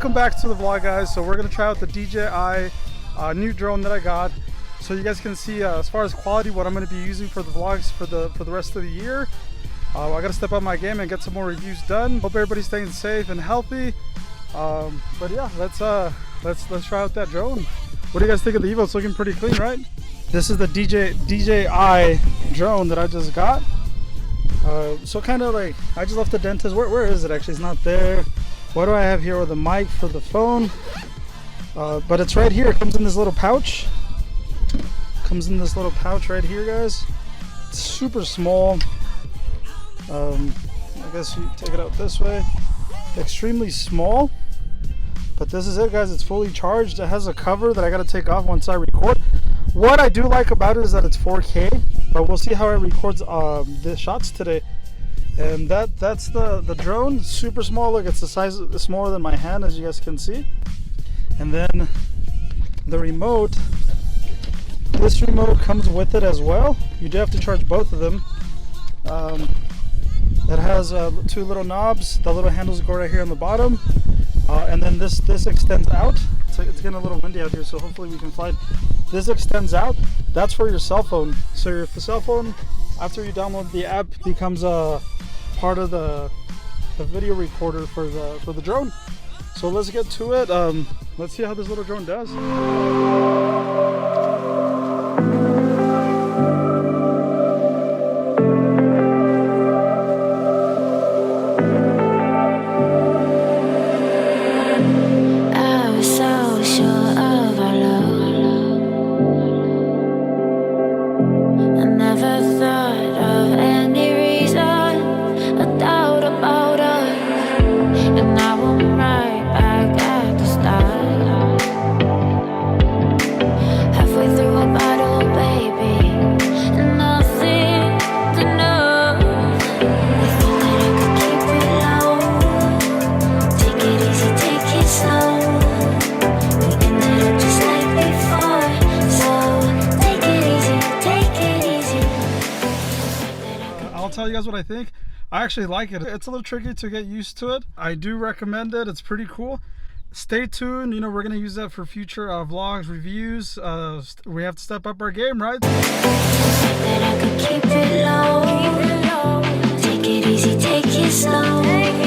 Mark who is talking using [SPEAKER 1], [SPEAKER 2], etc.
[SPEAKER 1] welcome back to the vlog, guys. So we're gonna try out the DJI new drone that I got, so you guys can see as far as quality what I'm gonna be using for the vlogs for the rest of the year. I gotta step up my game and get some more reviews done. Hope everybody's staying safe and healthy. But yeah, let's try out that drone. What do you guys think of the Evo? It's looking pretty clean, right? This is the DJI drone that I just got. So kind of like, I just left the dentist. Where is it actually? It's not there. What do I have here with a mic for the phone? But it's right here. It comes in this little pouch. Comes in this little pouch right here, guys. It's super small. I guess you take it out this way. Extremely small. But this is it, guys. It's fully charged. It has a cover that I gotta take off once I record. What I do like about it is that it's 4K, but we'll see how it records the shots today. And that's the drone. Super small. Look, it's the size, smaller than my hand, as you guys can see. And then the remote, this remote comes with it as well. You do have to charge both of them. It has two little knobs. The little handles go right here on the bottom, and then this extends out. It's getting a little windy out here, so hopefully we can fly. This extends out. That's for your cell phone. So if the cell phone, after you download the app, becomes a part of the video recorder for the drone. So let's get to it. Let's see how this little drone does. I'll tell you guys what I think. I actually like it. It's a little tricky to get used to it. I do recommend it. It's pretty cool. Stay tuned. You know, we're gonna use that for future vlogs, reviews. We have to step up our game, right?
[SPEAKER 2] That I could keep it low. Take it easy, take it slow.